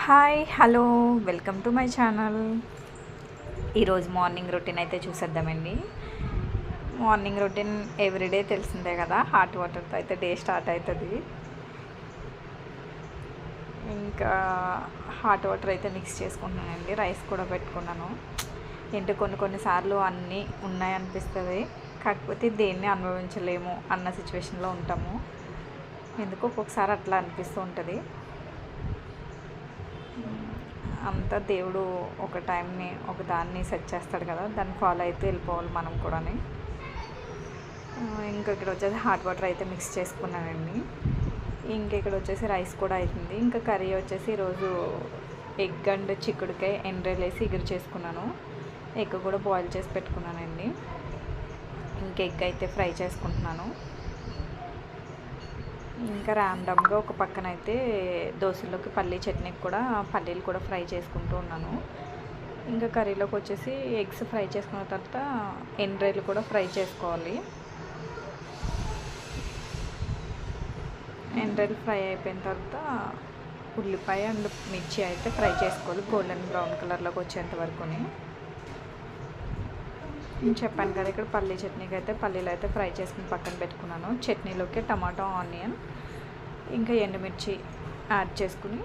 Hi hello welcome to my channel. ఈరోజు morning routine అయితే చూసేద్దామండి. మార్నింగ్ రొటీన్ ఎవ్రీడే తెలిసిందే కదా, హాట్ వాటర్తో అయితే డే స్టార్ట్ అవుతుంది. ఇంకా హాట్ వాటర్ అయితే మిక్స్ చేసుకుంటున్నానండి. రైస్ కూడా పెట్టుకున్నాను. ఏంటో కొన్నిసార్లు అన్నీ ఉన్నాయనిపిస్తుంది, కాకపోతే దేన్ని అనుభవించలేము అన్న సిచ్యువేషన్లో ఉంటాము. ఎందుకు ఒక్కొక్కసారి అట్లా అనిపిస్తూ ఉంటుంది. అంతా దేవుడు ఒక టైంని ఒక దాన్ని సెట్ చేస్తాడు కదా, దాన్ని ఫాలో అయితే వెళ్ళిపోవాలి మనం కూడా. ఇంకా ఇక్కడ వచ్చేసి హాట్ వాటర్ అయితే మిక్స్ చేసుకున్నానండి. ఇంకా ఇక్కడ వచ్చేసి రైస్ కూడా అవుతుంది. ఇంకా కర్రీ వచ్చేసి ఈరోజు ఎగ్ అండ్ చిక్కుడుకాయ ఎండ్రాయిల్ వేసి ఎగురు చేసుకున్నాను. ఎగ్ కూడా బాయిల్ చేసి పెట్టుకున్నానండి. ఇంకా ఎగ్ అయితే ఫ్రై చేసుకుంటున్నాను. ఇంకా ర్యాండమ్గా ఒక పక్కన అయితే దోశలోకి పల్లీ చట్నీకి కూడా పల్లీలు కూడా ఫ్రై చేసుకుంటూ ఉన్నాను. ఇంకా కర్రీలోకి వచ్చేసి ఎగ్స్ ఫ్రై చేసుకున్న తర్వాత ఎండ్రాయిలు కూడా ఫ్రై చేసుకోవాలి. ఎండ్రాయిలు ఫ్రై అయిపోయిన తర్వాత ఉల్లిపాయ అండ్ మిర్చి అయితే ఫ్రై చేసుకోవాలి గోల్డెన్ బ్రౌన్ కలర్లోకి వచ్చేంత వరకుని. చెప్పాను కదా, ఇక్కడ పల్లీ చట్నీకి అయితే పల్లీలు అయితే ఫ్రై చేసుకుని పక్కన పెట్టుకున్నాను. చట్నీలోకి టమాటో, ఆనియన్ ఇంకా ఎండుమిర్చి యాడ్ చేసుకుని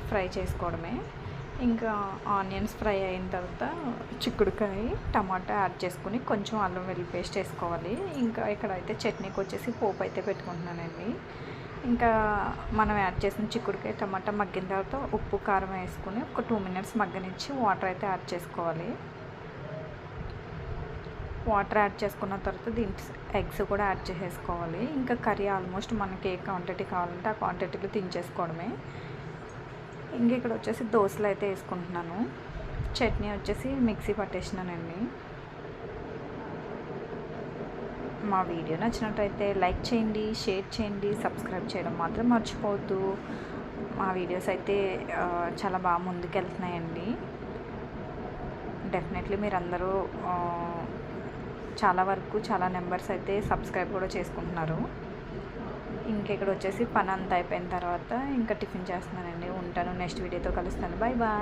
ఫ్రై చేసుకోవడమే. ఇంకా ఆనియన్స్ ఫ్రై అయిన తర్వాత చిక్కుడుకాయ, టమాటా యాడ్ చేసుకుని కొంచెం అల్లం వెల్లుల్లి పేస్ట్ వేసుకోవాలి. ఇంకా ఇక్కడ అయితే చట్నీకి వచ్చేసి పోపు అయితే పెట్టుకుంటున్నానండి. ఇంకా మనం యాడ్ చేసిన చిక్కుడుకాయ, టమాటా మగ్గిన తర్వాత ఉప్పు, కారం వేసుకుని ఒక 2 minutes మగ్గనిచ్చి వాటర్ అయితే యాడ్ చేసుకోవాలి. వాటర్ యాడ్ చేసుకున్న తర్వాత దీంట్లో ఎగ్స్ కూడా యాడ్ చేసేసుకోవాలి. ఇంకా కర్రీ ఆల్మోస్ట్ మనకి ఏ క్వాంటిటీ కావాలంటే ఆ క్వాంటిటీలో తినేసుకోవడమే. ఇంకా ఇక్కడ వచ్చేసి దోశలు అయితే వేసుకుంటున్నాను. చట్నీ వచ్చేసి మిక్సీ పట్టేసినానండి. మా వీడియో నచ్చినట్టయితే లైక్ చేయండి, షేర్ చేయండి, సబ్స్క్రైబ్ చేయడం మాత్రం మర్చిపోవద్దు. మా వీడియోస్ అయితే చాలా బాగా ముందుకెళ్తున్నాయండి. డెఫినెట్లీ మీరందరూ చాలా నెంబర్స్ అయితే సబ్స్క్రైబ్ కూడా చేసుకుంటున్నారు. ఇంకా ఇక్కడ వచ్చేసి పని అంతా అయిపోయిన తర్వాత ఇంకా టిఫిన్ చేస్తున్నానండి. ఉంటాను, నెక్స్ట్ వీడియోతో కలుస్తాను. Bye bye.